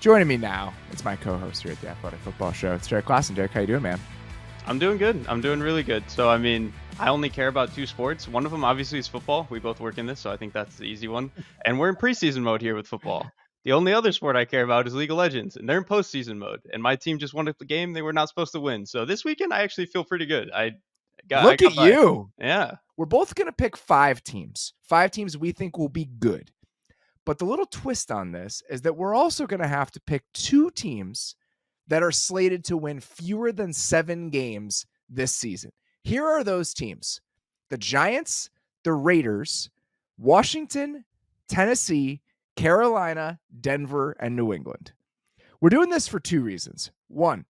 Joining me now, it's my co-host here at the Athletic Football Show. It's Derrik Klassen. Derrik, how you doing, man? I'm doing good. I'm doing really good. So, I mean, I only care about two sports. One of them, obviously, is football. We both work in this, so I think that's the easy one. And we're in preseason mode here with football. The only other sport I care about is League of Legends, and they're in postseason mode. And my team just won a game they were not supposed to win. So this weekend, I actually feel pretty good. I Look at by. you. Yeah. We're both going to pick 5 teams. 5 teams we think will be good. But the little twist on this is that we're also going to have to pick 2 teams that are slated to win fewer than 7 games this season. Here are those teams: the Giants, the Raiders, Washington, Tennessee, Carolina, Denver, and New England. We're doing this for 2 reasons. 1,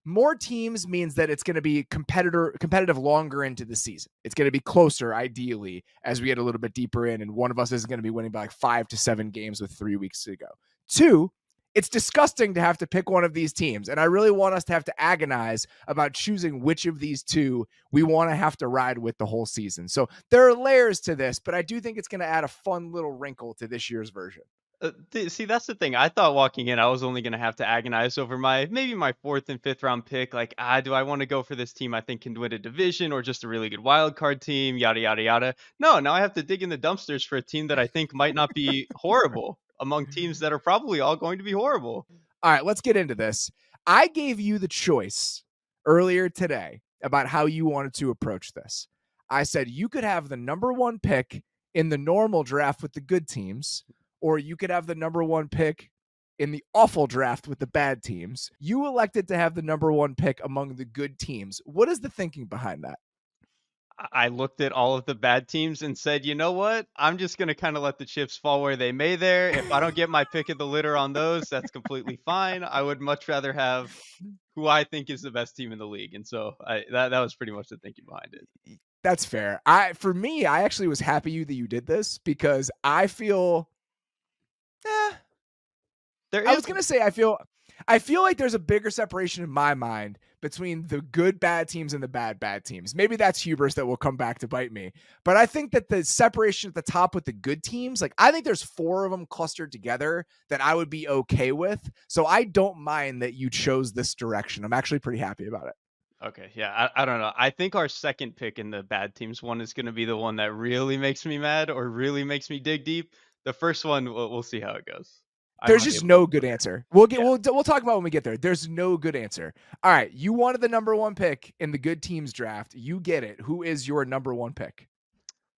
more teams means that it's going to be competitive longer into the season. It's going to be closer, ideally, as we get a little bit deeper in, and one of us is going to be winning by like 5 to 7 games with 3 weeks to go. 2, it's disgusting to have to pick one of these teams, and I really want us to have to agonize about choosing which of these 2 we want to have to ride with the whole season. So there are layers to this, but I do think it's going to add a fun little wrinkle to this year's version. See, that's the thing. I thought walking in, I was only going to have to agonize over maybe my 4th and 5th round pick. Like, do I want to go for this team I think can win a division or just a really good wild card team, yada, yada, yada. No, now I have to dig in the dumpsters for a team that I think might not be horrible among teams that are probably all going to be horrible. All right, let's get into this. I gave you the choice earlier today about how you wanted to approach this. I said you could have the number 1 pick in the normal draft with the good teams, or you could have the number 1 pick in the awful draft with the bad teams. You elected to have the number 1 pick among the good teams. What is the thinking behind that? I looked at all of the bad teams and said, you know what? I'm just going to kind of let the chips fall where they may there. If I don't get my pick of the litter on those, that's completely fine. I would much rather have who I think is the best team in the league. And so that was pretty much the thinking behind it. That's fair. For me, I actually was happy that you did this because I feel... I was gonna say I feel like there's a bigger separation in my mind between the good bad teams and the bad teams. Maybe that's hubris that will come back to bite me. But I think that the separation at the top with the good teams, like I think there's 4 of them clustered together that I would be okay with. So I don't mind that you chose this direction. I'm actually pretty happy about it. Okay, yeah, I don't know. I think our second pick in the bad teams one is going to be the one that really makes me mad or really makes me dig deep. The first one, we'll see how it goes. There's just no good answer. We'll talk about when we get there. There's no good answer. All right, you wanted the number 1 pick in the good teams draft. You get it. Who is your number 1 pick?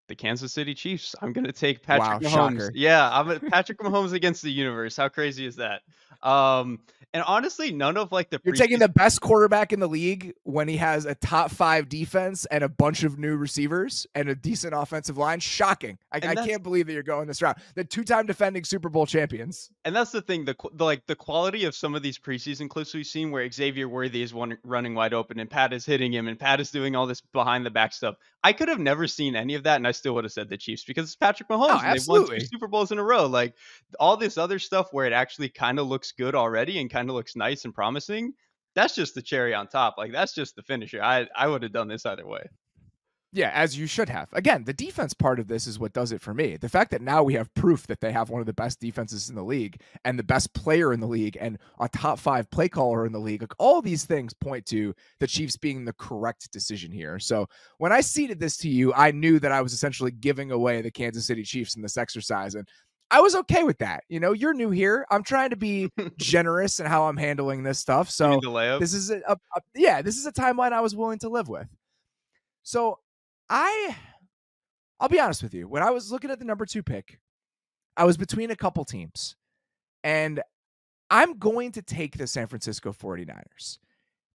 The Kansas City Chiefs. I'm going to take Patrick Mahomes. Shocker. Yeah, Patrick Mahomes against the universe. How crazy is that? And honestly, none of like You're taking the best quarterback in the league when he has a top 5 defense and a bunch of new receivers and a decent offensive line. Shocking. I can't believe that you're going this route. The 2-time defending Super Bowl champions. And that's the thing, the quality of some of these preseason clips we've seen where Xavier Worthy is running wide open and Pat is hitting him and Pat is doing all this behind the back stuff. I could have never seen any of that and I still would have said the Chiefs because it's Patrick Mahomes. Oh, and they've won 2 Super Bowls in a row. Like all this other stuff where it actually kind of looks good already and kind of looks nice and promising. That's just the cherry on top. Like that's just the finisher. I would have done this either way. Yeah, as you should have. Again, the defense part of this is what does it for me. The fact that now we have proof that they have one of the best defenses in the league and the best player in the league and a top 5 play caller in the league, like all these things point to the Chiefs being the correct decision here. So when I seeded this to you, I knew that I was essentially giving away the Kansas City Chiefs in this exercise. And I was okay with that. You know, you're new here. I'm trying to be generous in how I'm handling this stuff. So this is this is a timeline I was willing to live with. So I'll be honest with you. When I was looking at the number 2 pick, I was between a couple teams. And I'm going to take the San Francisco 49ers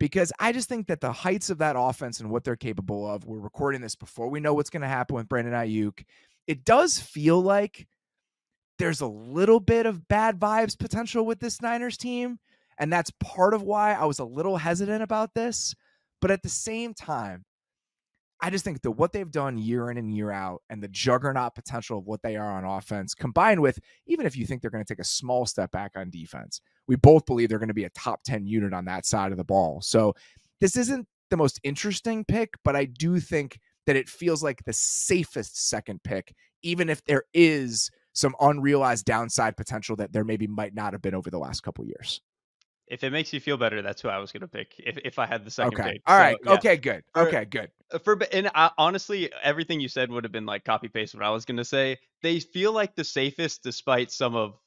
because I just think that the heights of that offense and what they're capable of, we're recording this before we know what's going to happen with Brandon Ayuk. It does feel like there's a little bit of bad vibes potential with this Niners team. And that's part of why I was a little hesitant about this. But at the same time, I just think that what they've done year in and year out and the juggernaut potential of what they are on offense, combined with, even if you think they're going to take a small step back on defense, we both believe they're going to be a top 10 unit on that side of the ball. So this isn't the most interesting pick, but I do think that it feels like the safest second pick, even if there is some unrealized downside potential that there maybe might not have been over the last couple years. If it makes you feel better, that's who I was gonna pick if I had the second Okay. pick. All So right. yeah, Okay, good. for Okay, good. and honestly, everything you said would have been like copy paste what I was gonna say. They feel like the safest, despite some of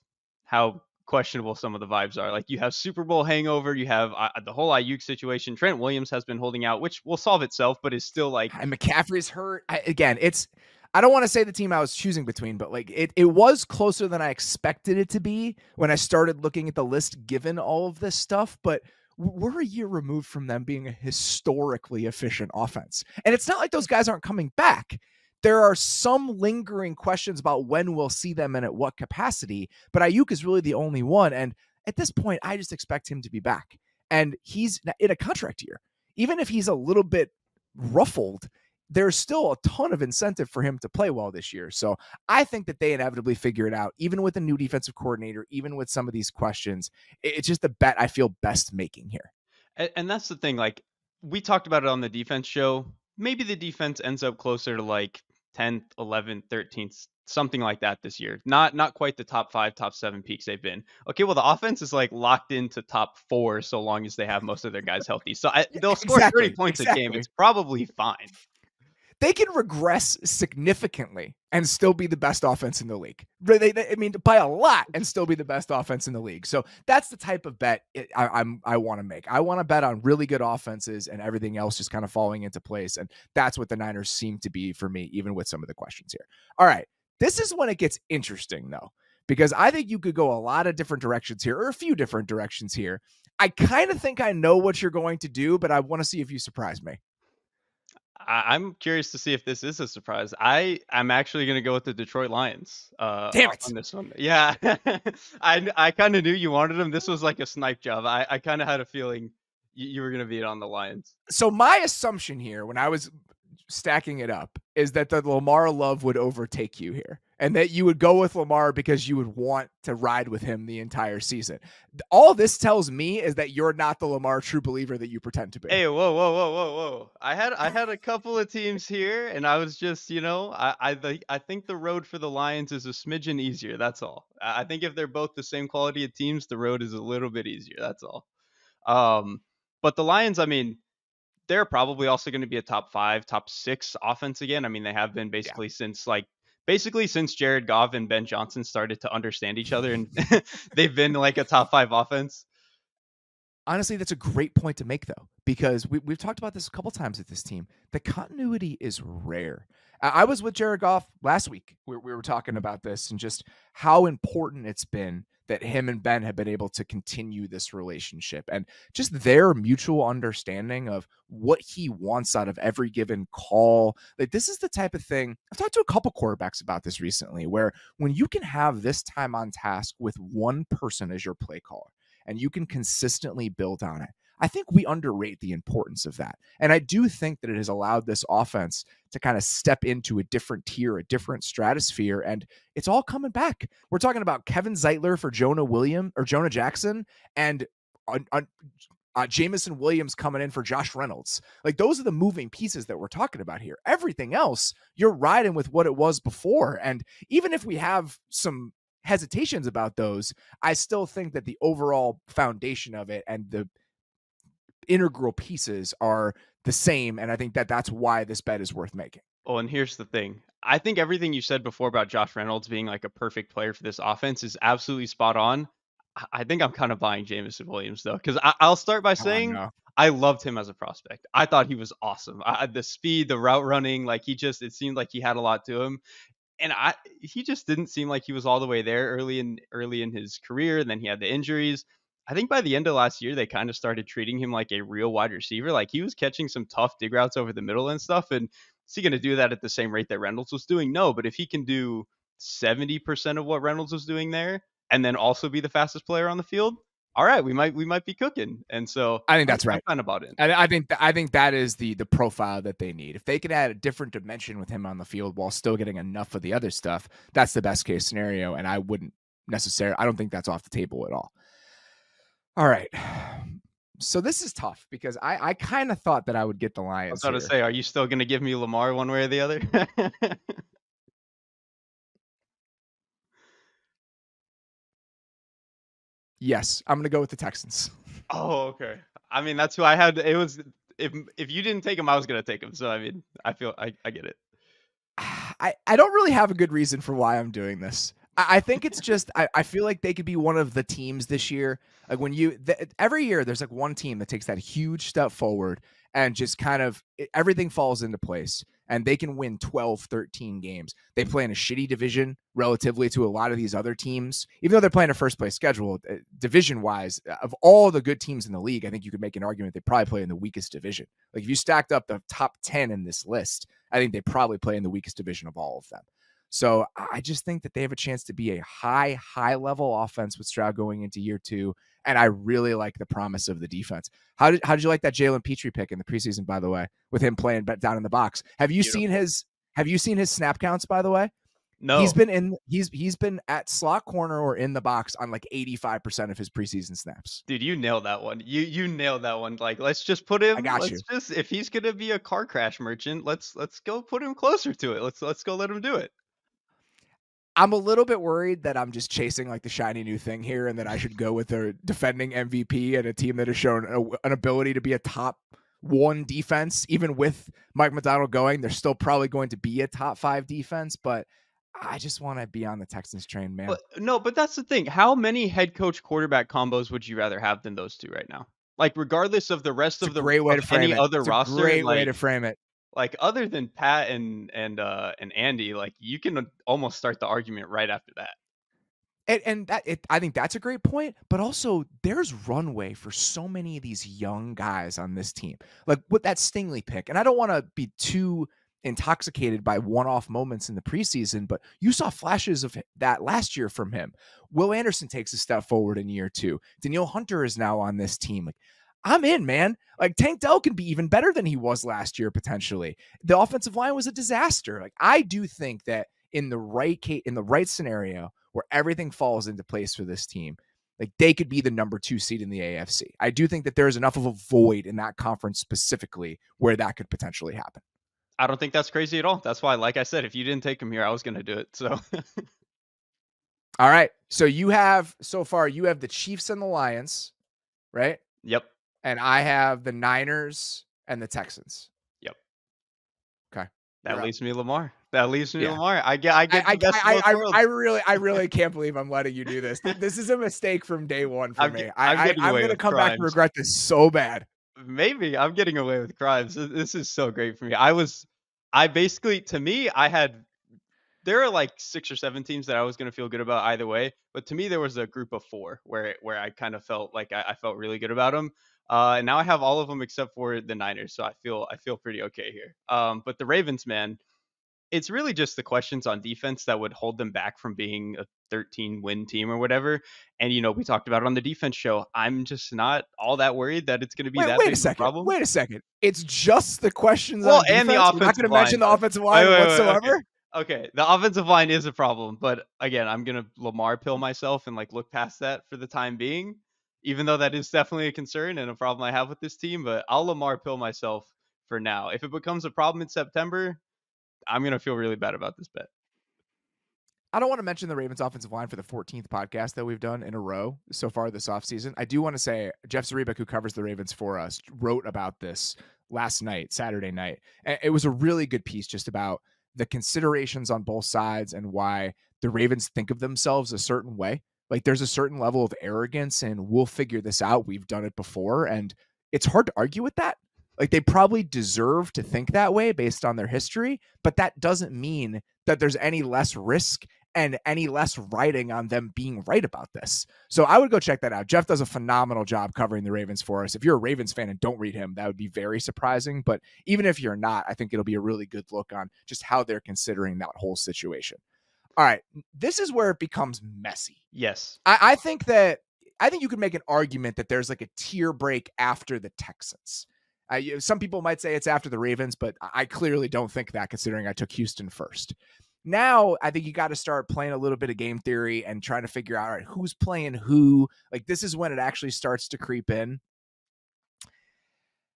how questionable some of the vibes are. Like you have Super Bowl hangover, you have the whole Ayuk situation. Trent Williams has been holding out, which will solve itself, but is still like And McCaffrey's hurt. Again, it's I don't want to say the team I was choosing between, but like it was closer than I expected it to be when I started looking at the list given all of this stuff, but we're a year removed from them being a historically efficient offense. And it's not like those guys aren't coming back. There are some lingering questions about when we'll see them and at what capacity, but Ayuk is really the only one. And at this point, I just expect him to be back. And he's in a contract year. Even if he's a little bit ruffled, there's still a ton of incentive for him to play well this year. So I think that they inevitably figure it out, even with a new defensive coordinator, even with some of these questions. It's just the bet I feel best making here. and that's the thing, like, we talked about it on the defense show. Maybe the defense ends up closer to, like, 10th, 11th, 13th, something like that this year. Not quite the top 5, top 7 peaks they've been. Okay, well, the offense is, like, locked into top 4 so long as they have most of their guys healthy. So, Yeah, they'll score 30 exactly. points a game. Exactly. It's probably fine. They can regress significantly and still be the best offense in the league. I mean, by a lot and still be the best offense in the league. So that's the type of bet I want to make. I want to bet on really good offenses and everything else just kind of falling into place. And that's what the Niners seem to be for me, even with some of the questions here. All right. This is when it gets interesting, though, because I think you could go a lot of different directions here, or a few different directions here. I kind of think I know what you're going to do, but I want to see if you surprise me. I'm curious to see if this is a surprise. I'm actually gonna go with the Detroit Lions, Damn it. on this one. Yeah. I kinda knew you wanted them. This was like a snipe job. I kinda had a feeling you were gonna be on the Lions. So my assumption here when I was stacking it up is that the Lamar love would overtake you here and that you would go with Lamar because you would want to ride with him the entire season. All this tells me is that you're not the Lamar true believer that you pretend to be. Hey, whoa, whoa, whoa, whoa, whoa. I had a couple of teams here, and I was just, I think the road for the Lions is a smidgen easier, that's all. I think if they're both the same quality of teams, the road is a little bit easier, that's all. Um, but the Lions, I mean, they're probably also gonna be a top 5, top 6 offense again. I mean, they have been Yeah. basically since Jared Goff and Ben Johnson started to understand each other, and they've been like a top 5 offense. Honestly, that's a great point to make, though, because we've talked about this a couple times with this team. The continuity is rare. I was with Jared Goff last week. We were talking about this and just how important it's been that him and Ben have been able to continue this relationship and just their mutual understanding of what he wants out of every given call. Like, this is the type of thing I've talked to a couple quarterbacks about this recently, where when you can have this time on task with one person as your play caller, and you can consistently build on it. I think we underrate the importance of that. And I do think that it has allowed this offense to kind of step into a different tier, a different stratosphere, and it's all coming back. We're talking about Kevin Zeitler for Jonah Jackson, and Jamison Williams coming in for Josh Reynolds. Like, those are the moving pieces that we're talking about here. Everything else, you're riding with what it was before. And even if we have some hesitations about those, I still think that the overall foundation of it and the integral pieces are the same. And I think that that's why this bet is worth making. Oh, and here's the thing. I think everything you said before about Josh Reynolds being like a perfect player for this offense is absolutely spot on. I think I'm kind of buying Jameson Williams though, because I'll start by Oh, saying no. I loved him as a prospect. I thought he was awesome. The speed, the route running, like it seemed like he had a lot to him. And he just didn't seem like he was all the way there early in his career, and then he had the injuries. I think by the end of last year, they kind of started treating him like a real wide receiver. Like he was catching some tough dig routes over the middle and stuff. And is he going to do that at the same rate that Reynolds was doing? No, but if he can do 70% of what Reynolds was doing there, and then also be the fastest player on the field, all right, we might be cooking. And so I think I'm, that's I'm right. kind of bought in. I think that is the profile that they need. If they can add a different dimension with him on the field while still getting enough of the other stuff, that's the best case scenario. And I don't think that's off the table at all. All right. So this is tough because I kind of thought that I would get the I was Lions about to here. say, are you still going to give me Lamar one way or the other? Yes, I'm gonna go with the Texans. Oh, okay. I mean, that's who I had. It was if you didn't take him, I was gonna take him. So I mean, I get it. I don't really have a good reason for why I'm doing this. I think it's just I feel like they could be one of the teams this year. Like when every year there's like one team that takes that huge step forward and just kind of everything falls into place and they can win 12, 13 games. They play in a shitty division relatively to a lot of these other teams, even though they're playing a first place schedule. Division wise, of all the good teams in the league, I think you could make an argument they probably play in the weakest division. Like if you stacked up the top 10 in this list, I think they probably play in the weakest division of all of them. So I just think that they have a chance to be a high level offense with Stroud going into year 2. And I really like the promise of the defense. How did you like that Jalen Petrie pick in the preseason, by the way, with him playing down in the box? Have you seen his snap counts, by the way? No. He's been at slot corner or in the box on like 85% of his preseason snaps. Dude, you nailed that one. You nailed that one. Like, let's just put him. I got you. Just if he's gonna be a car crash merchant, let's go put him closer to it. Let's go let him do it. I'm a little bit worried that I'm just chasing like the shiny new thing here and that I should go with a defending MVP and a team that has shown an ability to be a top 1 defense. Even with Mike Macdonald going, they're still probably going to be a top 5 defense, but I just want to be on the Texans train, man. But that's the thing. How many head coach quarterback combos would you rather have than those two right now? Like regardless of the rest It's of the great way to frame any it. other It's roster, a great way like to frame it. like other than Pat and Andy, like you can almost start the argument right after that. And I think that's a great point, but also there's runway for so many of these young guys on this team. Like with that Stingley pick, and I don't want to be too intoxicated by one-off moments in the preseason, but you saw flashes of that last year from him. Will Anderson takes a step forward in year 2. Danielle Hunter is now on this team. Like, I'm in, man. Like Tank Dell can be even better than he was last year, potentially. The offensive line was a disaster. Like I do think that in the right scenario where everything falls into place for this team, like they could be the number 2 seed in the AFC. I do think that there's enough of a void in that conference specifically where that could potentially happen. I don't think that's crazy at all. That's why, like I said, if you didn't take him here, I was going to do it. So, all right. So so far you have the Chiefs and the Lions, right? Yep. And I have the Niners and the Texans. Yep. Okay. That leaves me Lamar. That leaves me Lamar. I get the best of both worlds. I really can't believe I'm letting you do this. This is a mistake from day one for me. I'm going to come back and regret this so bad. Maybe I'm getting away with crimes. This is so great for me. I basically, to me, there are like 6 or 7 teams that I was going to feel good about either way. But to me, there was a group of 4 where I kind of felt like I felt really good about them. And now I have all of them except for the Niners. So I feel pretty okay here. But the Ravens, man, it's really just the questions on defense that would hold them back from being a 13-win team or whatever. And, we talked about it on the defense show. I'm just not all that worried that it's going to be that big of a problem. Wait a second. It's just the questions on defense? And the offensive line. We're not going to mention the offensive line whatsoever? Okay, the offensive line is a problem. But, again, I'm going to Lamar pill myself and, look past that for the time being, even though that is definitely a concern and a problem I have with this team. But I'll Lamar pill myself for now. If it becomes a problem in September, I'm going to feel really bad about this bet. I don't want to mention the Ravens offensive line for the 14th podcast that we've done in a row so far this offseason. I do want to say Jeff Zaribek, who covers the Ravens for us, wrote about this last night, Saturday night. And it was a really good piece just about the considerations on both sides and why the Ravens think of themselves a certain way. Like there's a certain level of arrogance and we'll figure this out. We've done it before. And it's hard to argue with that. Like they probably deserve to think that way based on their history, but that doesn't mean that there's any less risk and any less writing on them being right about this. So I would go check that out. Jeff does a phenomenal job covering the Ravens for us. If you're a Ravens fan and don't read him, that would be very surprising. But even if you're not, I think it'll be a really good look on just how they're considering that whole situation. All right. This is where it becomes messy. Yes. I think you could make an argument that there's like a tier break after the Texans. Some people might say it's after the Ravens, but I clearly don't think that considering I took Houston first. Now, I think you got to start playing a little bit of game theory and trying to figure out, all right, who's playing who. Like this is when it actually starts to creep in.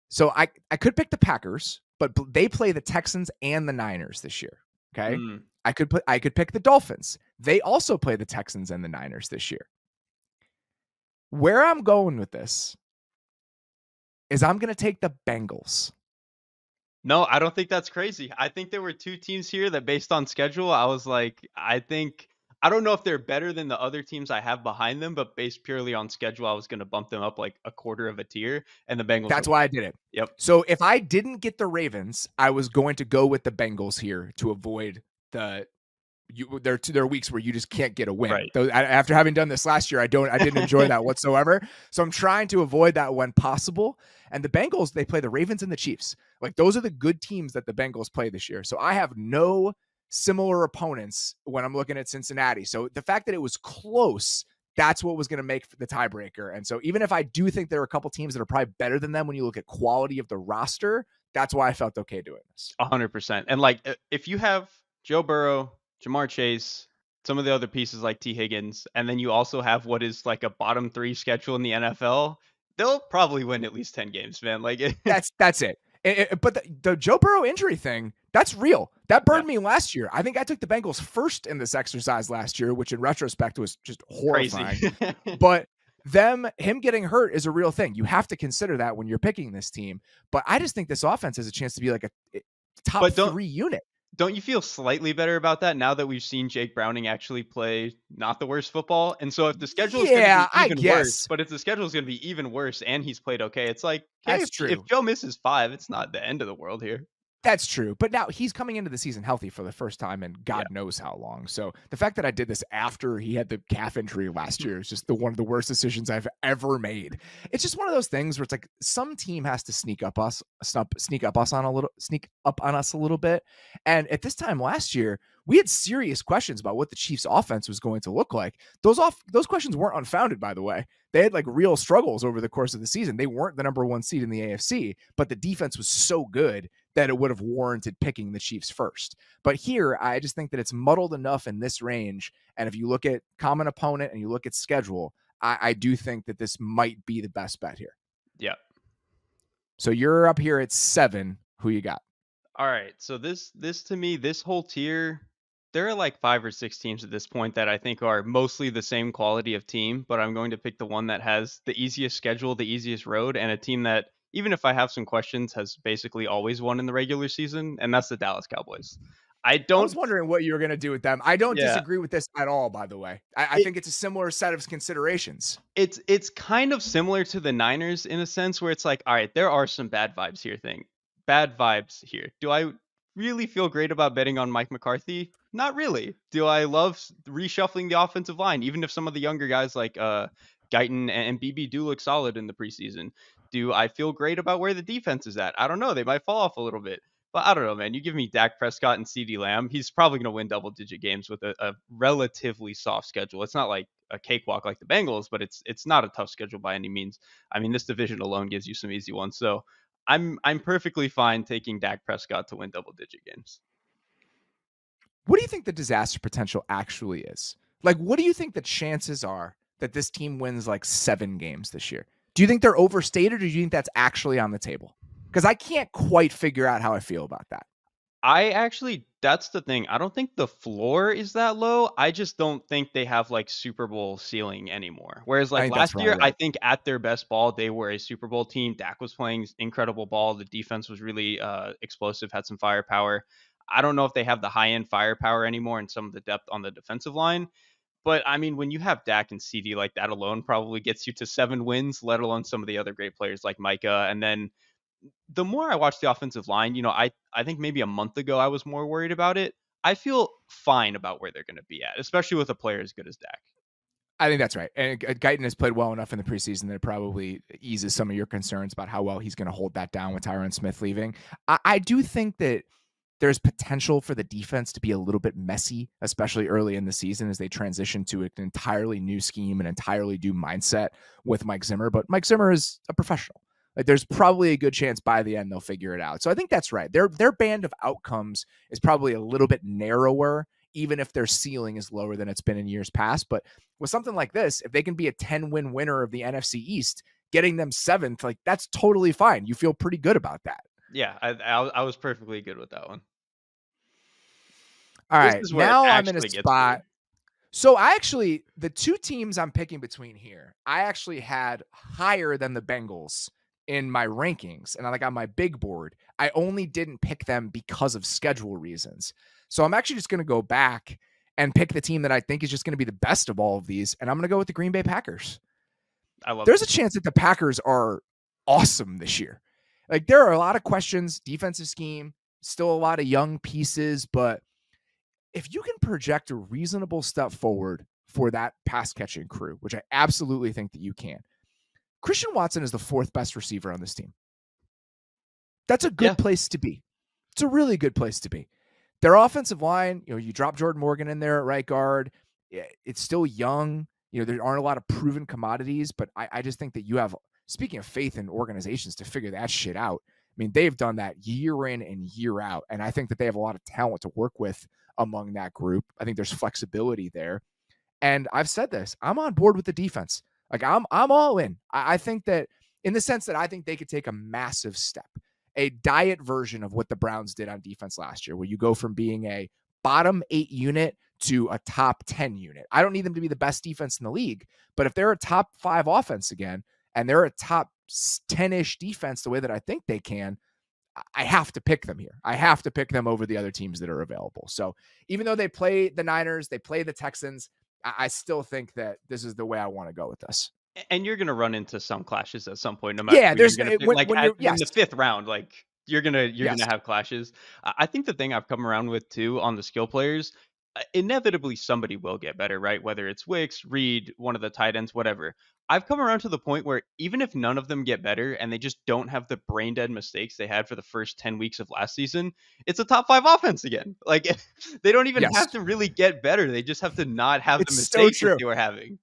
So I could pick the Packers, but they play the Texans and the Niners this year. Okay. I could pick the Dolphins. They also play the Texans and the Niners this year. Where I'm going with this is I'm going to take the Bengals. No, I don't think that's crazy. I think there were 2 teams here that based on schedule, I was like, I don't know if they're better than the other teams I have behind them, but based purely on schedule, I was gonna bump them up like a quarter of a tier, and the Bengals were That's why I did it. Yep. So if I didn't get the Ravens, I was going to go with the Bengals here to avoid the there are weeks where you just can't get a win. Right. Though after having done this last year, I didn't enjoy that whatsoever. So I'm trying to avoid that when possible. And the Bengals, they play the Ravens and the Chiefs. Like those are the good teams that the Bengals play this year. So I have no similar opponents when I'm looking at Cincinnati. So the fact that it was close, that's what was going to make the tiebreaker. And so even if I do think there are a couple teams that are probably better than them when you look at quality of the roster, that's why I felt okay doing this. 100%. And like if you have Joe Burrow, Jamar Chase, some of the other pieces like T. Higgins, and then you also have what is like a bottom 3 schedule in the NFL, they'll probably win at least 10 games, man. Like That's it. But the Joe Burrow injury thing, that's real. That Yeah, burned me last year. I think I took the Bengals first in this exercise last year, which in retrospect was just crazy. horrifying. But him getting hurt is a real thing. You have to consider that when you're picking this team. But I just think this offense has a chance to be like a top But 3 unit. don't you feel slightly better about that now that we've seen Jake Browning actually play not the worst football? And so if the schedule is going to Yeah, be I even worse, guess. but if the schedule is going to be even worse and he's played okay, it's like, okay, That's if true. Joe misses 5, it's not the end of the world here. That's true. But now he's coming into the season healthy for the first time in Yeah. God knows how long. So the fact that I did this after he had the calf injury last year is just one of the worst decisions I've ever made. It's just one of those things where it's like some team has to sneak up on us a little bit. And at this time last year, we had serious questions about what the Chiefs offense was going to look like. Those questions weren't unfounded, by the way. They had like real struggles over the course of the season. They weren't the number 1 seed in the AFC, but the defense was so good that it would have warranted picking the Chiefs first. But here, I just think that it's muddled enough in this range. And if you look at common opponent and you look at schedule, I do think that this might be the best bet here. Yeah. So you're up here at 7. Who you got? All right. So this to me, this whole tier, there are like 5 or 6 teams at this point that I think are mostly the same quality of team, but I'm going to pick the one that has the easiest schedule, the easiest road, and a team that, even if I have some questions, has basically always won in the regular season, and that's the Dallas Cowboys. I I was don't wondering what you were going to do with them. I don't Yeah. disagree with this at all, by the way. I think it's a similar set of considerations. It's kind of similar to the Niners in a sense where it's like, all right, there are some bad vibes here Bad vibes here. Do I really feel great about betting on Mike McCarthy? Not really. Do I love reshuffling the offensive line, even if some of the younger guys like Guyton and BB do look solid in the preseason? Do I feel great about where the defense is at? I don't know. They might fall off a little bit. But I don't know, man. You give me Dak Prescott and CeeDee Lamb, he's probably going to win double-digit games with a relatively soft schedule. It's not like a cakewalk like the Bengals, but it's not a tough schedule by any means. I mean, this division alone gives you some easy ones. So I'm perfectly fine taking Dak Prescott to win double-digit games. What do you think the disaster potential actually is? Like, what do you think the chances are that this team wins like 7 games this year? Do you think they're overstated, or do you think that's actually on the table? Because I can't quite figure out how I feel about that. That's the thing. I don't think the floor is that low. I just don't think they have like Super Bowl ceiling anymore. Whereas I like think that's last probably year, I right. think at their best ball, they were a Super Bowl team. Dak was playing incredible ball. The defense was really explosive, had some firepower. I don't know if they have the high end firepower anymore and some of the depth on the defensive line. But I mean, when you have Dak and CD, like that alone probably gets you to 7 wins, let alone some of the other great players like Micah. And then the more I watch the offensive line, I think maybe a month ago I was more worried about it. I feel fine about where they're going to be at, especially with a player as good as Dak. I think that's right. And Guyton has played well enough in the preseason that it probably eases some of your concerns about how well he's going to hold that down with Tyron Smith leaving. I do think that there's potential for the defense to be a little bit messy, especially early in the season as they transition to an entirely new scheme, an entirely new mindset with Mike Zimmer. But Mike Zimmer is a professional. Like, there's probably a good chance by the end they'll figure it out. So I think that's right. Their band of outcomes is probably a little bit narrower, even if their ceiling is lower than it's been in years past. But with something like this, if they can be a 10-win winner of the NFC East, getting them 7th, like, that's totally fine. You feel pretty good about that. Yeah, I was perfectly good with that one. All This right, is where it now I'm in a actually gets spot. weird. So the two teams I'm picking between here, I actually had higher than the Bengals in my rankings and like on my big board. I only didn't pick them because of schedule reasons. So I'm actually just going to go back and pick the team that I think is just going to be the best of all of these. And I'm going to go with the Green Bay Packers. I love There's it. a chance that the Packers are awesome this year. Like there are a lot of questions, defensive scheme, still a lot of young pieces, but if you can project a reasonable step forward for that pass catching crew, which I absolutely think that you can, Christian Watson is the fourth best receiver on this team. That's a Yeah. good place to be. It's a really good place to be. Their offensive line, you drop Jordan Morgan in there at right guard. It's still young. There aren't a lot of proven commodities, but I just think that you have, speaking of faith in organizations, to figure that shit out. I mean, they've done that year in and year out, and I think that they have a lot of talent to work with among that group. I think there's flexibility there. And I've said this, I'm on board with the defense. Like I'm all in. I think that in the sense that I think they could take a massive step, a diet version of what the Browns did on defense last year, where you go from being a bottom 8 unit to a top 10 unit. I don't need them to be the best defense in the league, but if they're a top 5 offense again, and they're a top 10-ish defense the way that I think they can, I have to pick them here. I have to pick them over the other teams that are available. So even though they play the Niners, they play the Texans, I still think that this is the way I want to go with this. And you're gonna run into some clashes at some point, no matter Yeah, who you're there's gonna pick. Like when you're in yes, the fifth round, like you're gonna yes, have clashes. I think the thing I've come around with too on the skill players, inevitably somebody will get better, right? Whether it's Wicks, Reed, one of the tight ends, whatever. I've come around to the point where even if none of them get better and they just don't have the brain dead mistakes they had for the first 10 weeks of last season, it's a top 5 offense again. Like they don't even yes. have to really get better. They just have to not have the It's so mistakes that true. they were having.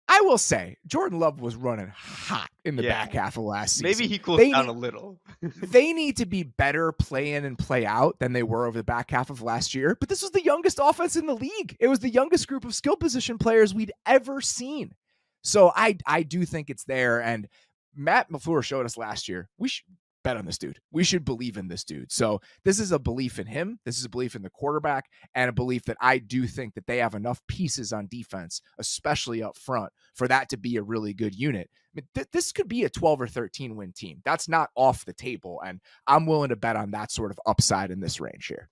I will say Jordan Love was running hot in the Yeah. back half of last season. Maybe he cools down a little. They need to be better play in and play out than they were over the back half of last year. But this was the youngest offense in the league. It was the youngest group of skill position players we'd ever seen. So I do think it's there. And Matt LaFleur showed us last year, we should bet on this dude. We should believe in this dude. So this is a belief in him. This is a belief in the quarterback and a belief that I do think that they have enough pieces on defense, especially up front, for that to be a really good unit. I mean, this could be a 12 or 13 win team. That's not off the table. And I'm willing to bet on that sort of upside in this range here.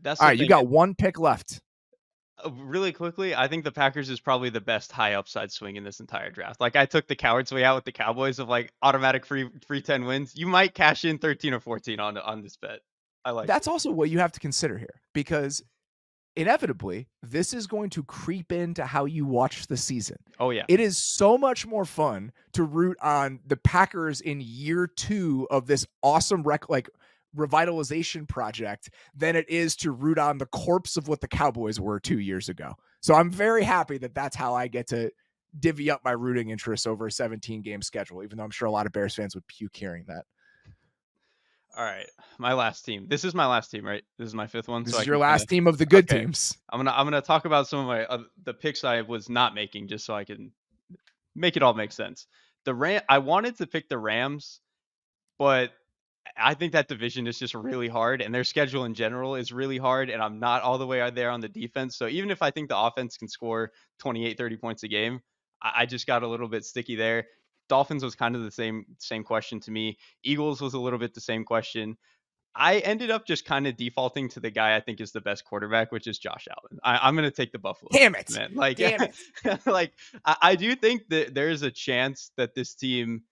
That's All the right, you thing. got one pick left. Really quickly, I think the Packers is probably the best high upside swing in this entire draft. Like I took the coward's way out with the Cowboys of like automatic free 10 wins. You might cash in 13 or 14 on this bet. I like That's it. also what you have to consider here, because inevitably this is going to creep into how you watch the season. Oh yeah. It is so much more fun to root on the Packers in year 2 of this awesome revitalization project than it is to root on the corpse of what the Cowboys were 2 years ago. So I'm very happy that that's how I get to divvy up my rooting interest over a 17 game schedule, even though I'm sure a lot of Bears fans would puke hearing that. All right. My last team. This is my last team, right? This is my 5th one. This So is I your can last kinda, team of the good okay. teams. I'm gonna talk about some of my the picks I was not making just so I can make it all make sense. I wanted to pick the Rams, but I think that division is just really hard, and their schedule in general is really hard, and I'm not all the way out there on the defense. So even if I think the offense can score 28, 30 points a game, I just got a little bit sticky there. Dolphins was kind of the same question to me. Eagles was a little bit the same question. I ended up just kind of defaulting to the guy I think is the best quarterback, which is Josh Allen. I'm going to take the Buffalo. Damn it, man. Like, damn it. like I do think that there is a chance that this team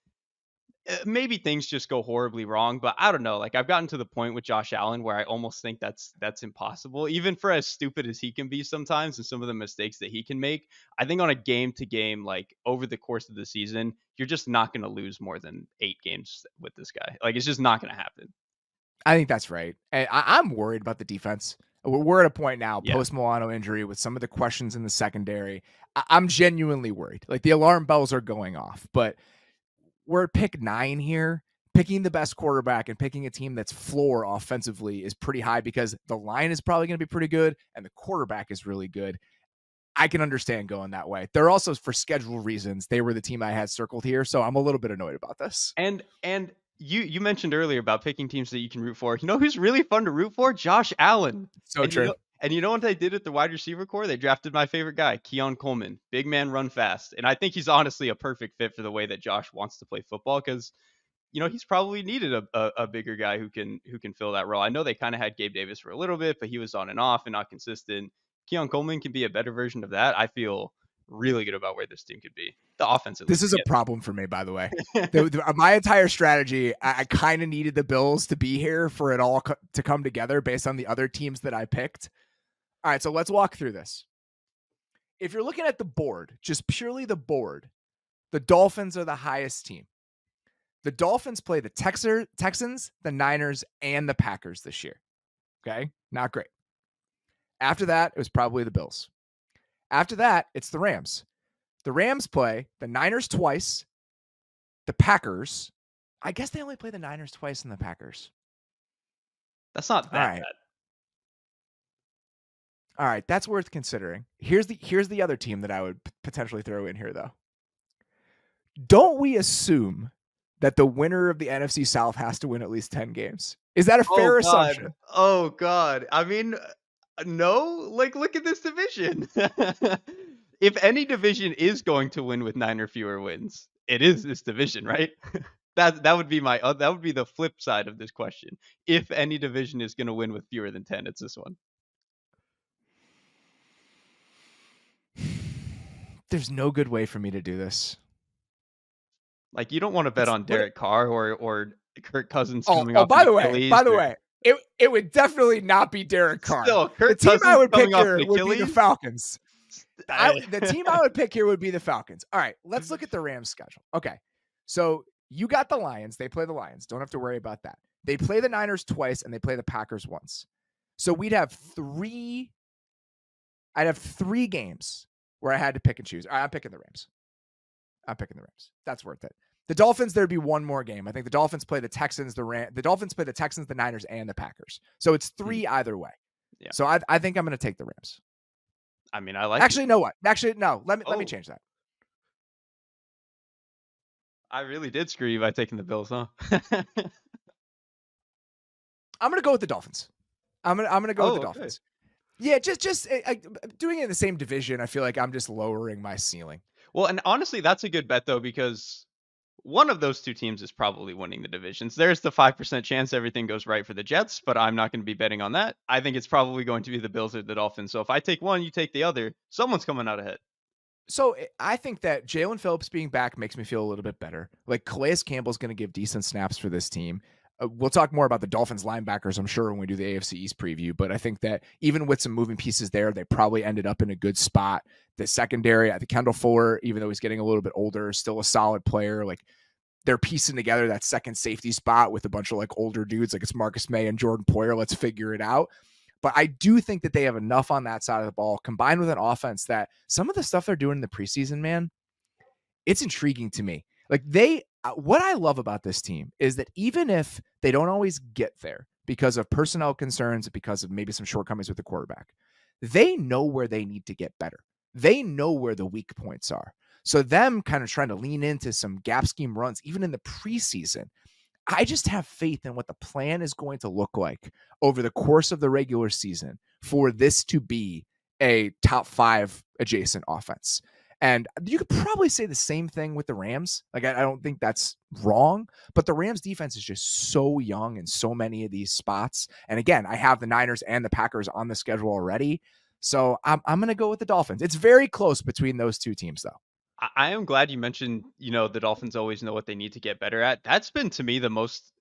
maybe things just go horribly wrong, but I don't know. Like I've gotten to the point with Josh Allen where I almost think that's impossible, even for as stupid as he can be sometimes and some of the mistakes that he can make. I think on a game to game, like over the course of the season, you're just not going to lose more than 8 games with this guy. Like it's just not going to happen. I think that's right. And I'm worried about the defense. We're at a point now, Yeah. post Milano injury, with some of the questions in the secondary. I'm genuinely worried. Like the alarm bells are going off, but we're at pick 9 here. Picking the best quarterback and picking a team that's floor offensively is pretty high because the line is probably going to be pretty good and the quarterback is really good. I can understand going that way. They're also, for schedule reasons, they were the team I had circled here, so I'm a little bit annoyed about this. And you mentioned earlier about picking teams that you can root for. You know who's really fun to root for? Josh Allen. So And true. And you know what they did at the wide receiver core? They drafted my favorite guy, Keon Coleman. Big man, run fast. And I think he's honestly a perfect fit for the way that Josh wants to play football because he's probably needed a bigger guy who can fill that role. I know they kind of had Gabe Davis for a little bit, but he was on and off and not consistent. Keon Coleman can be a better version of that. I feel really good about where this team could be. The offense, at This least. is a problem for me, by the way. My entire strategy, I kind of needed the Bills to be here for it all to come together based on the other teams that I picked. All right, so let's walk through this. If you're looking at the board, just purely the board, the Dolphins are the highest team. The Dolphins play the Texans, the Niners, and the Packers this year. Okay, not great. After that, it was probably the Bills. After that, it's the Rams. The Rams play the Niners twice, the Packers. I guess they only play the Niners twice and the Packers. That's not that bad. All right, that's worth considering. Here's the other team that I would potentially throw in here, though. Don't we assume that the winner of the NFC South has to win at least 10 games? Is that a fair assumption? Oh, God. I mean, no. Like, look at this division. If any division is going to win with 9 or fewer wins, it is this division, right? That would be that would be the flip side of this question. If any division is going to win with fewer than 10, it's this one. There's no good way for me to do this. Like, you don't want to bet on Derek Carr or Kirk Cousins coming off. By By the way, it would definitely not be Derek Carr. Still, the team I would pick here would be the Falcons. The team I would pick here would be the Falcons. All right, let's look at the Rams schedule. Okay, so you got the Lions. They play the Lions. Don't have to worry about that. They play the Niners twice, and they play the Packers once. So I'd have three games where I had to pick and choose. All right, I'm picking the Rams. That's worth it. The Dolphins, there'd be one more game. I think the Dolphins play the Texans, the Dolphins play the Texans, the Niners, and the Packers. So it's 3 either way. Yeah. So I think I'm going to take the Rams. I mean, I like. Actually, no. Let me change that. I really did screw you by taking the Bills, huh? I'm going to go with the Dolphins. I'm going to go with the Dolphins. Yeah, just doing it in the same division, I feel like I'm just lowering my ceiling. Well, and honestly, that's a good bet, though, because one of those two teams is probably winning the divisions. There's the 5% chance everything goes right for the Jets, but I'm not going to be betting on that. I think it's probably going to be the Bills or the Dolphins. So if I take one, you take the other. Someone's coming out ahead. So I think that Jalen Phillips being back makes me feel a little bit better. Like Calais Campbell's going to give decent snaps for this team. We'll talk more about the Dolphins linebackers, I'm sure, when we do the AFC East preview. But I think that even with some moving pieces there, they probably ended up in a good spot. The secondary, I think Kendall Fuller, even though he's getting a little bit older, is still a solid player. Like they're piecing together that second safety spot with a bunch of like older dudes. Like it's Marcus May and Jordan Poyer. Let's figure it out. But I do think that they have enough on that side of the ball, combined with an offense that some of the stuff they're doing in the preseason, man, it's intriguing to me. Like what I love about this team is that even if they don't always get there because of personnel concerns, because of maybe some shortcomings with the quarterback, they know where they need to get better. They know where the weak points are. So them kind of trying to lean into some gap scheme runs, even in the preseason, I just have faith in what the plan is going to look like over the course of the regular season for this to be a top 5 adjacent offense. And you could probably say the same thing with the Rams. Like, I don't think that's wrong, but the Rams defense is just so young in so many of these spots. And again, I have the Niners and the Packers on the schedule already. So I'm going to go with the Dolphins. It's very close between those two teams, though. I am glad you mentioned, the Dolphins always know what they need to get better at. That's been, to me, the most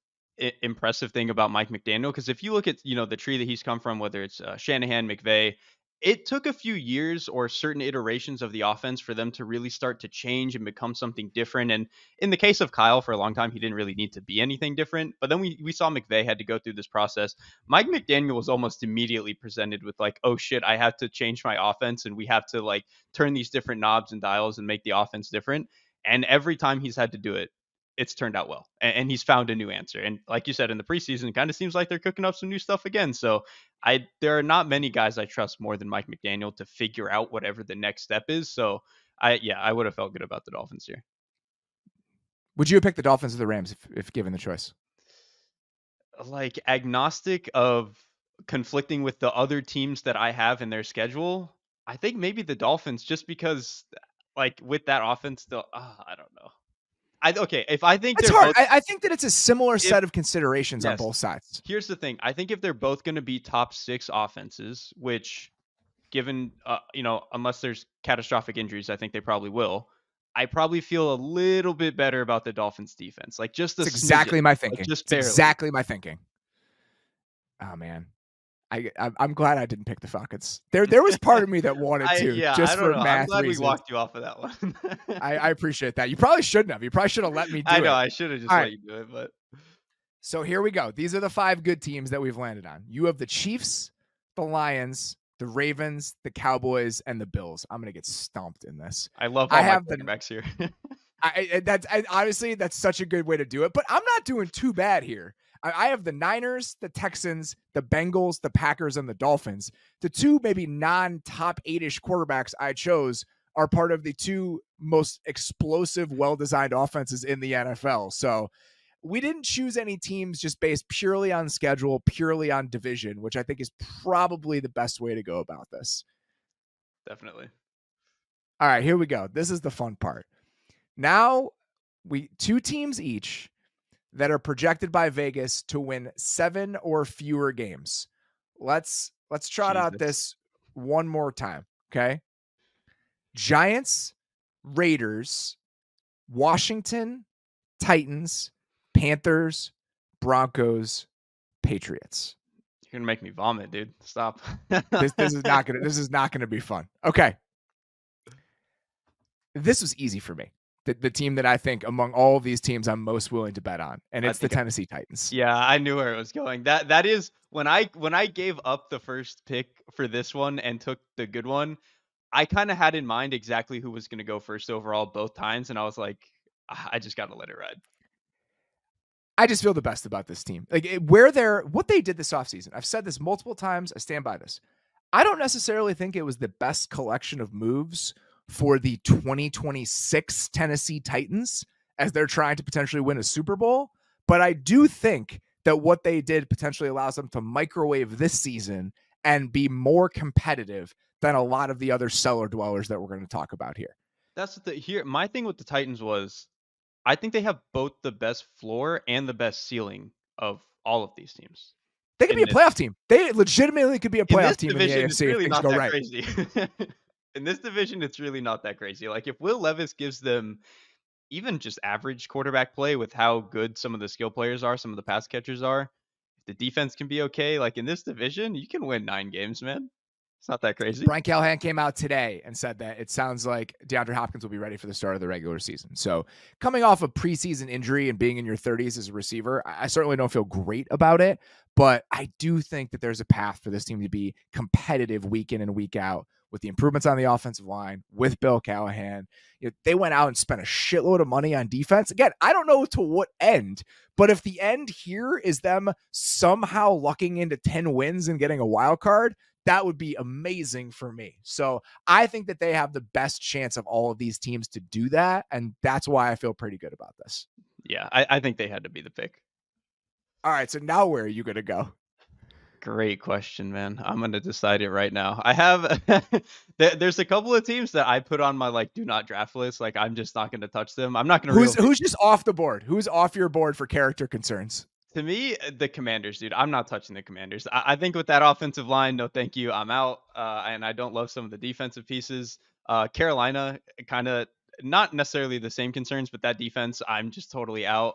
impressive thing about Mike McDaniel. Because if you look at, the tree that he's come from, whether it's Shanahan, McVay, it took a few years or certain iterations of the offense for them to really start to change and become something different. And in the case of Kyle, for a long time, he didn't really need to be anything different. But then we saw McVay had to go through this process. Mike McDaniel was almost immediately presented with like, oh shit, I have to change my offense and we have to like turn these different knobs and dials and make the offense different. And every time he's had to do it, it's turned out well. And he's found a new answer. And like you said, in the preseason, it kind of seems like they're cooking up some new stuff again. So there are not many guys I trust more than Mike McDaniel to figure out whatever the next step is. So I would have felt good about the Dolphins here. Would you have picked the Dolphins or the Rams if given the choice? Like agnostic of conflicting with the other teams that I have in their schedule, I think maybe the Dolphins just because, like, with that offense, I don't know. Okay, if I think It's they're hard. both I think that it's a similar if set of considerations on yes. both sides. Here's the thing, I think if they're both gonna be top 6 offenses, which given, unless there's catastrophic injuries, I think they probably will. I probably feel a little bit better about the Dolphins defense, like just a It's exactly smidgen, my like thinking. just It's barely. exactly my thinking. Oh man. I'm glad I didn't pick the Falcons. There was part of me that wanted to, I just don't for know. I'm math glad we reasons. walked you off of that one. I appreciate that. You probably shouldn't have. You probably should have let me I do know it. I should have just All let right. you do it, but So here we go. These are the 5 good teams that we've landed on. You have the Chiefs, the Lions, the Ravens, the Cowboys, and the Bills. I'm gonna get stomped in this. I love I all my have the quarterbacks here. honestly, that's such a good way to do it, but I'm not doing too bad here. I have the Niners, the Texans, the Bengals, the Packers, and the Dolphins. The 2 maybe non-top 8-ish quarterbacks I chose are part of the 2 most explosive, well-designed offenses in the NFL. So we didn't choose any teams just based purely on schedule, purely on division, which I think is probably the best way to go about this. Definitely. All right, here we go. This is the fun part. Now, 2 teams each that are projected by Vegas to win 7 or fewer games. Let's trot out Jesus. this one more time, okay? Giants, Raiders, Washington, Titans, Panthers, Broncos, Patriots. You're gonna make me vomit, dude. Stop. This is not gonna be fun. Okay. This was easy for me. The team that I think among all of these teams I'm most willing to bet on, and I it's the think Tennessee Titans. yeah, I knew where it was going. That is when I gave up the first pick for this one and took the good one, I kinda had in mind exactly who was gonna go first overall both times, and I was like, I just gotta let it ride." I just feel the best about this team. Like what they did this offseason. I've said this multiple times. I stand by this. I don't necessarily think it was the best collection of moves for the 2026 Tennessee Titans as they're trying to potentially win a Super Bowl. But I do think that what they did potentially allows them to microwave this season and be more competitive than a lot of the other cellar dwellers that we're going to talk about here. That's the here my thing with the Titans was, I think they have both the best floor and the best ceiling of all of these teams They could be in a this playoff team. They legitimately could be a in playoff this team in the division, it's AFC if really things not go that right. crazy. In this division, it's really not that crazy. Like, if Will Levis gives them even just average quarterback play with how good some of the skill players are, some of the pass catchers are, if the defense can be okay, like, in this division, you can win 9 games, man. It's not that crazy. Brian Callahan came out today and said that it sounds like DeAndre Hopkins will be ready for the start of the regular season. So, coming off a preseason injury and being in your 30s as a receiver, I certainly don't feel great about it. But I do think that there's a path for this team to be competitive week in and week out with the improvements on the offensive line, with Bill Callahan. They went out and spent a shitload of money on defense. Again, I don't know to what end, but if the end here is them somehow lucking into 10 wins and getting a wild card, that would be amazing for me. So I think that they have the best chance of all of these teams to do that. And that's why I feel pretty good about this. Yeah, I think they had to be the pick. All right. So now where are you going to go? Great question, man. I'm gonna decide it right now. I have there's a couple of teams that I put on my like do not draft list. Like I'm just not gonna touch them. I'm not gonna Who's just off the board? Who's off your board for character concerns? to me the Commanders, dude. I'm not touching the Commanders. I think with that offensive line, no thank you. I'm out. And I don't love some of the defensive pieces. Carolina, kind of not necessarily the same concerns, but that defense, I'm just totally out.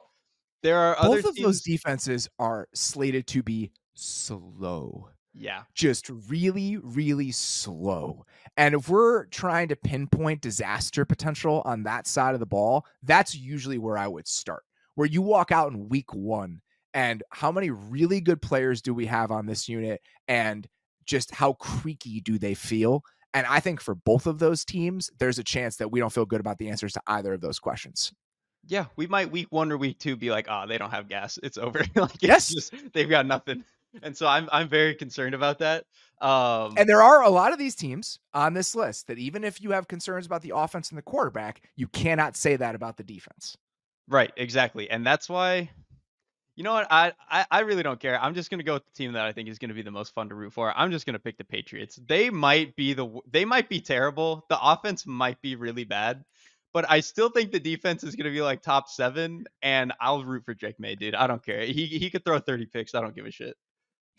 There are other Both of those teams. defenses are slated to be slow. Yeah, Just really, really slow. And if we're trying to pinpoint disaster potential on that side of the ball, that's usually where I would start. Where you walk out in week 1 and how many really good players do we have on this unit and just how creaky do they feel? And I think for both of those teams, there's a chance that we don't feel good about the answers to either of those questions. yeah, we might week 1 or week 2 be like, "Oh, they don't have gas. It's over." Like, it's Yes. just they've got nothing. And so I'm very concerned about that. And there are a lot of these teams on this list that even if you have concerns about the offense and the quarterback, you cannot say that about the defense. Right, exactly. And that's why You know what? I really don't care. I'm just gonna go with the team that I think is gonna be the most fun to root for. I'm just gonna pick the Patriots. They might be terrible. The offense might be really bad, but I still think the defense is gonna be like top 7, and I'll root for Drake May, dude. I don't care. He could throw 30 picks. I don't give a shit.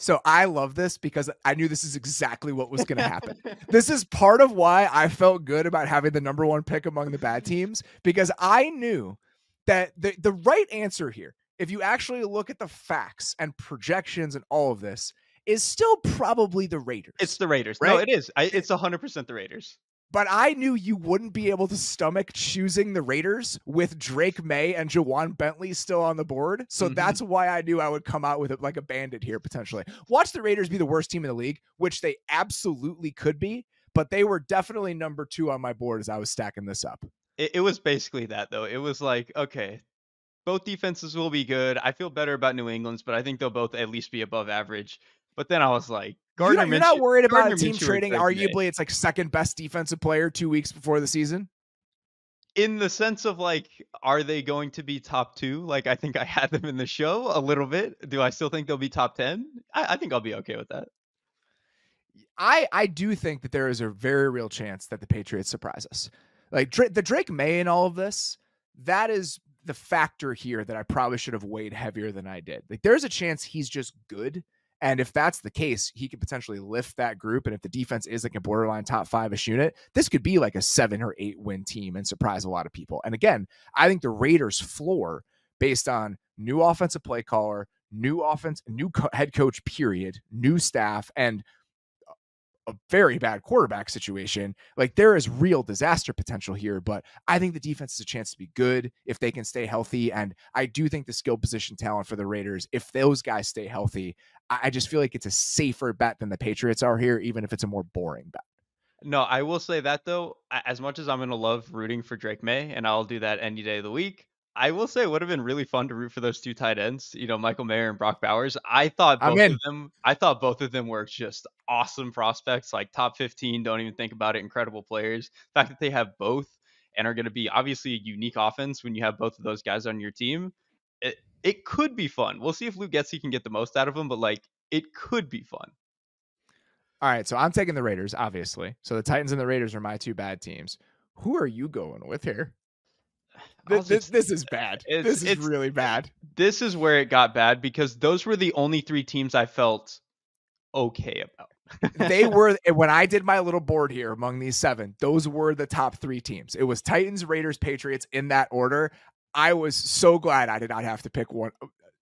So I love this because I knew this is exactly what was going to happen. This is part of why I felt good about having the number 1 pick among the bad teams, because I knew that the right answer here, if you actually look at the facts and projections and all of this, is still probably the It's Raiders, the Raiders. No, right? it is. It's 100% the Raiders. But I knew you wouldn't be able to stomach choosing the Raiders with Drake May and Jawan Bentley still on the board. So Mhm. that's why I knew I would come out with it like a bandit here potentially. Watch the Raiders be the worst team in the league, which they absolutely could be, but they were definitely number 2 on my board as I was stacking this up. It was basically that though. It was like, okay, both defenses will be good. I feel better about New England's, but I think they'll both at least be above average. But then I was like, You're not worried about a Gardner team Minshew or trading Drake May. arguably it's like second best defensive player 2 weeks before the season? In the sense of like, are they going to be top 2? Like, I think I had them in the show a little bit. Do I still think they'll be top 10? I think I'll be okay with that. I do think that there is a very real chance that the Patriots surprise us. Like the Drake May and all of this, that is the factor here that I probably should have weighed heavier than I did. Like there's a chance he's just good. And if that's the case, he could potentially lift that group. And if the defense is like a borderline top 5-ish unit, this could be like a 7 or 8 win team and surprise a lot of people. And again, I think the Raiders' floor, based on new offensive play caller, new offense, new head coach, period, new staff, and a very bad quarterback situation, like there is real disaster potential here. But I think the defense has a chance to be good if they can stay healthy. And I do think the skill position talent for the Raiders, if those guys stay healthy, I just feel like it's a safer bet than the Patriots are here, even if it's a more boring bet. No, I will say that though, as much as I'm gonna love rooting for Drake May, and I'll do that any day of the week, I will say it would have been really fun to root for those 2 tight ends, Michael Mayer and Brock Bowers. I'm in. I thought both of them were just awesome prospects, like top 15, don't even think about it, incredible players. The fact that they have both and are gonna be obviously a unique offense when you have both of those guys on your team, it could be fun. We'll see if Luke Getsy can get the most out of them, but like it could be fun. All right. So I'm taking the Raiders, obviously. So the Titans and the Raiders are my 2 bad teams. Who are you going with here? Honestly, This is bad. This is it's really bad. this is where it got bad because those were the only 3 teams I felt okay about. They were, when I did my little board here among these 7, those were the top 3 teams. It was Titans, Raiders, Patriots in that order. I was so glad I did not have to pick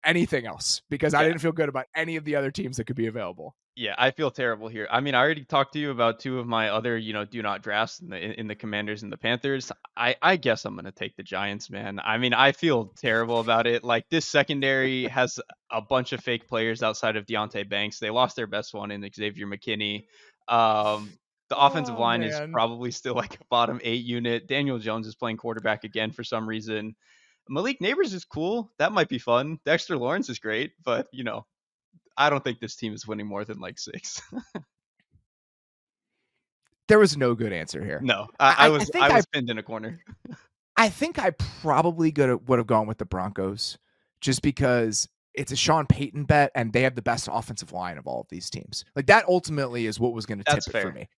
anything else because I Yeah. didn't feel good about any of the other teams that could be available. Yeah, I feel terrible here. I mean, I already talked to you about 2 of my other, do not drafts in the Commanders and the Panthers. I guess I'm gonna take the Giants, man. I mean, I feel terrible about it. Like this secondary has a bunch of fake players outside of Deontay Banks. They lost their best one in Xavier McKinney. The offensive Oh, line is man. probably still like a bottom 8 unit. Daniel Jones is playing quarterback again for some reason. Malik Neighbors is cool. That might be fun. Dexter Lawrence is great, but I don't think this team is winning more than like 6. There was no good answer here. No, I, I I think I was pinned in a corner. I think I probably would have gone with the Broncos just because it's a Sean Payton bet and they have the best offensive line of all of these teams. Like that ultimately is what was going to tip That's it for fair. me.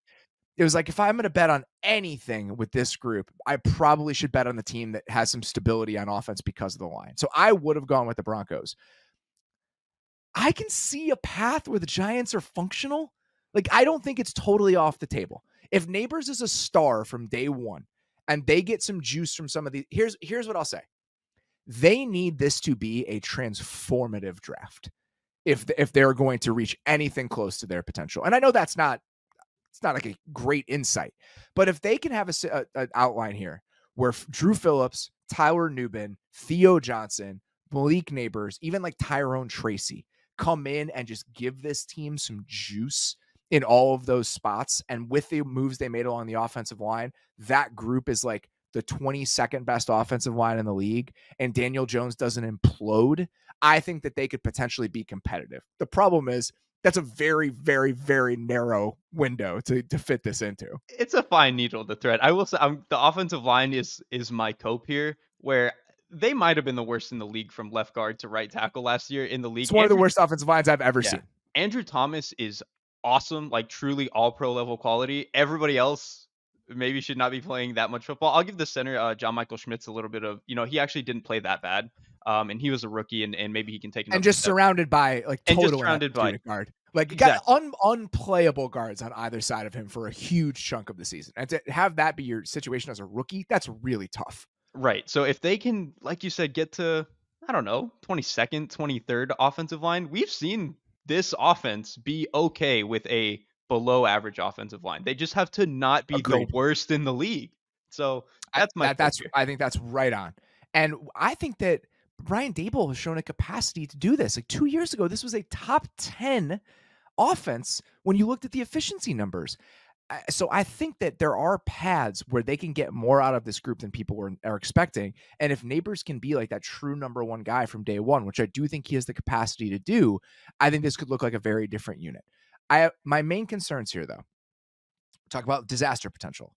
It was like, if I'm going to bet on anything with this group, I probably should bet on the team that has some stability on offense because of the line. So I would have gone with the Broncos. I can see a path where the Giants are functional. Like, I don't think it's totally off the table. If Neighbors is a star from day one and they get some juice from some of these, here's what I'll say. They need this to be a transformative draft if they're going to reach anything close to their potential. And I know it's not like a great insight, but if they can have an outline here where Drew Phillips, Tyler Nubin, Theo Johnson, Malik Neighbors, even like Tyrone Tracy come in and just give this team some juice in all of those spots. And with the moves they made along the offensive line, that group is like the 22nd best offensive line in the league, and Daniel Jones doesn't implode. I think that they could potentially be competitive. The problem is that's a very, very, very narrow window to fit this into. It's a fine needle to thread. I will say the offensive line is my cope here, where They might have been the worst in the league from left guard to right tackle last year in the It's league. one of the worst offensive lines I've ever Yeah. seen. Andrew Thomas is awesome, like truly all pro level quality. Everybody else maybe should not be playing that much football. I'll give the center, John Michael Schmitz, a little bit of, he actually didn't play that bad. And he was a rookie, and maybe he can take And another just step. surrounded by like And just total surrounded ineptitude by at guard. Like got exactly. unplayable guards on either side of him for a huge chunk of the season. And to have that be your situation as a rookie, that's really tough. Right. So if they can, like you said, get to, I don't know, 22nd, 23rd offensive line, we've seen this offense be okay with a below average offensive line. They just have to not be the Agreed. worst in the league. So that's my take here. I think that's right on. And I think that Brian Dable has shown a capacity to do this. Like 2 years ago, this was a top 10 offense when you looked at the efficiency numbers. So I think that there are paths where they can get more out of this group than people are expecting. And if Neighbors can be like that true number one guy from day one, which I do think he has the capacity to do, I think this could look like a very different unit. My main concerns here, though, talk about disaster potential.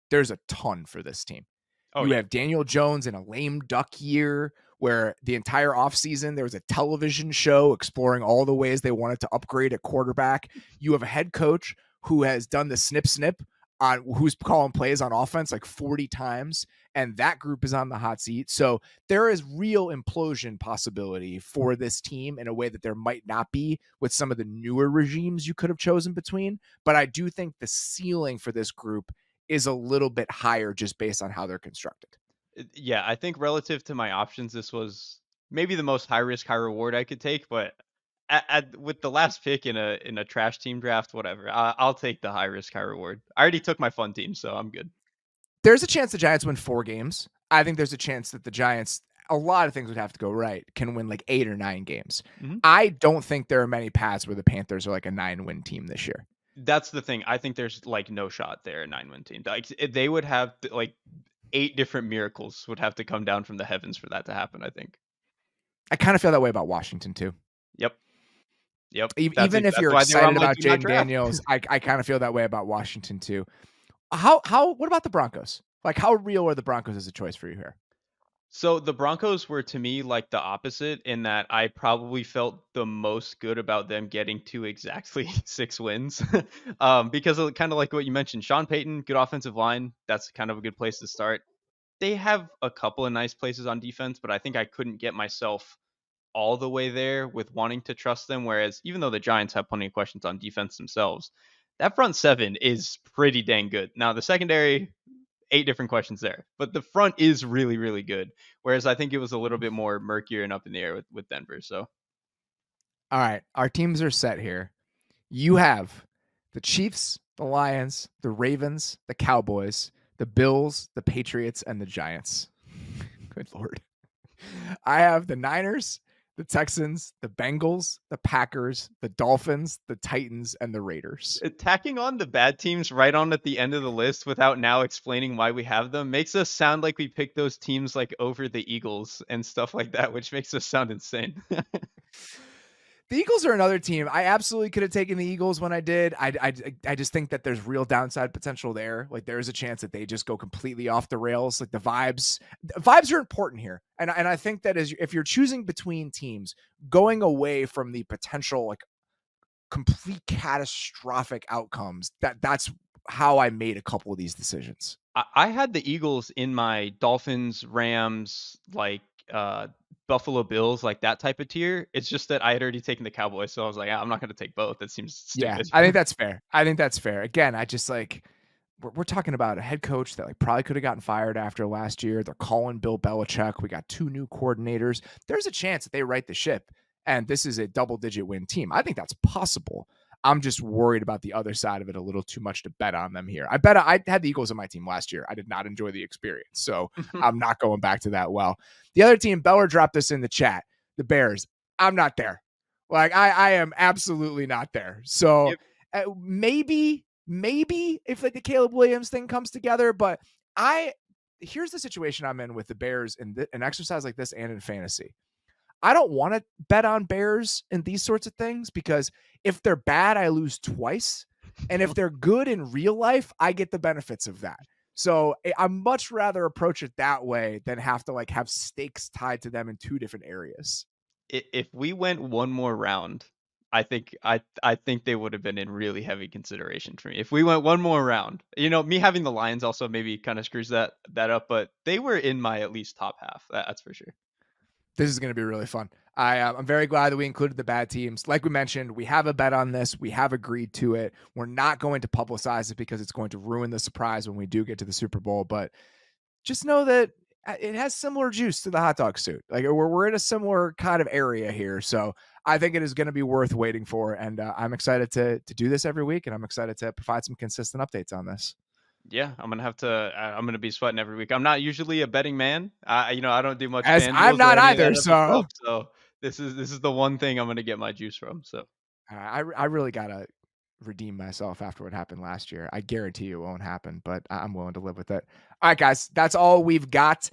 There's a ton for this team. Oh, You yeah. have Daniel Jones in a lame duck year where the entire offseason there was a television show exploring all the ways they wanted to upgrade at quarterback. You have a head coach who has done the snip snip on who's calling plays on offense like 40 times, and that group is on the hot seat. So there is real implosion possibility for this team in a way that there might not be with some of the newer regimes you could have chosen between. But I do think the ceiling for this group is a little bit higher just based on how they're constructed. Yeah, I think relative to my options, this was maybe the most high risk, high reward I could take. But with the last pick in a trash team draft, whatever, I'll take the high risk, high reward. I already took my fun team, so I'm good. There's a chance the Giants win 4 games. I think there's a chance that the Giants, a lot of things would have to go right, can win like 8 or 9 games. Mhm. I don't think there are many paths where the Panthers are like a 9-win team this year. That's the thing. I think there's like no shot there, a 9-win team. Like they would have like 8 different miracles would have to come down from the heavens for that to happen, I think. I kind of feel that way about Washington too. Yep. Yep. Even if That's you're why they were on excited my about do not Jaden draft. Daniels, I kind of feel that way about Washington too. What about the Broncos? Like how real are the Broncos as a choice for you here? So the Broncos were to me like the opposite in that I probably felt the most good about them getting to exactly 6 wins. Because of kind of like what you mentioned, Sean Payton, good offensive line. That's kind of a good place to start. They have a couple of nice places on defense, but I think I couldn't get myself all the way there with wanting to trust them. Whereas even though the Giants have plenty of questions on defense themselves, that front seven is pretty dang good. Now the secondary, 8 different questions there, but the front is really, really good. Whereas I think it was a little bit more murkier and up in the air with Denver. So All right, our teams are set here. You have the Chiefs, the Lions, the Ravens, the Cowboys, the Bills, the Patriots, and the Giants. Good Lord. I have the Niners, the Texans, the Bengals, the Packers, the Dolphins, the Titans, and the Raiders. tacking on the bad teams right on at the end of the list without now explaining why we have them makes us sound like we picked those teams like over the Eagles and stuff like that, which makes us sound insane. The Eagles are another team. I absolutely could have taken the Eagles when I did. I just think that there's real downside potential there. Like there's a chance that they just go completely off the rails. Like the vibes are important here. And I think that if you're choosing between teams, going away from the potential like complete catastrophic outcomes, that's how I made a couple of these decisions. I had the Eagles in my Dolphins, Rams, like Buffalo Bills, like that type of tier. It's just that I had already taken the Cowboys, so I was like, I'm not going to take both. That seems Yeah, stupid. I think that's fair. Again, I just like we're talking about a head coach that like probably could have gotten fired after last year. They're calling Bill Belichick. We got 2 new coordinators. There's a chance that they right the ship and this is a double-digit win team. I think that's possible. I'm just worried about the other side of it a little too much to bet on them here. I had the Eagles on my team last year. I did not enjoy the experience, so I'm not going back to that well. The other team, Beller dropped this in the chat, the Bears. I'm not there. Like I am absolutely not there. So Yep. maybe if like the Caleb Williams thing comes together, but here's the situation I'm in with the Bears in an exercise like this and in fantasy. I don't want to bet on Bears in these sorts of things because if they're bad, I lose twice. And if they're good in real life, I get the benefits of that. So I'm much rather approach it that way than have to like have stakes tied to them in two different areas. If we went one more round, I think they would have been in really heavy consideration for me. If we went one more round, me having the Lions also maybe kind of screws that up, but they were in my at least top half. That's for sure. This is going to be really fun. I'm very glad that we included the bad teams. Like we mentioned, we have a bet on this. We have agreed to it. We're not going to publicize it because it's going to ruin the surprise when we do get to the Super Bowl. But just know that it has similar juice to the hot dog suit. Like we're in a similar kind of area here. So I think it is going to be worth waiting for. And I'm excited to do this every week. And I'm excited to provide some consistent updates on this. Yeah, I'm gonna be sweating every week. I'm not usually a betting man. I don't do much As fan I'm deals or not any of that either. other So stuff. So this is the one thing I'm gonna get my juice from. So I really got to redeem myself after what happened last year. I guarantee you it won't happen, but I'm willing to live with it. All right, guys, that's all we've got.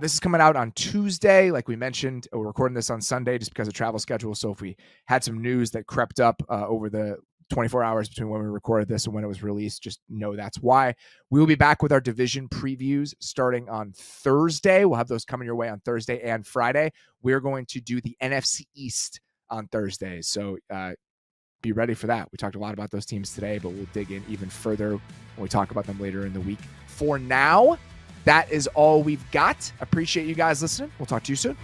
This is coming out on Tuesday. Like we mentioned, we're recording this on Sunday just because of travel schedule. So if we had some news that crept up over the 24 hours between when we recorded this and when it was released, just know that's why. We will be back with our division previews starting on Thursday. We'll have those coming your way on Thursday and Friday. We're going to do the NFC East on Thursdays. So be ready for that. We talked a lot about those teams today, but we'll dig in even further when we talk about them later in the week. For now, that is all we've got. Appreciate you guys listening. We'll talk to you soon.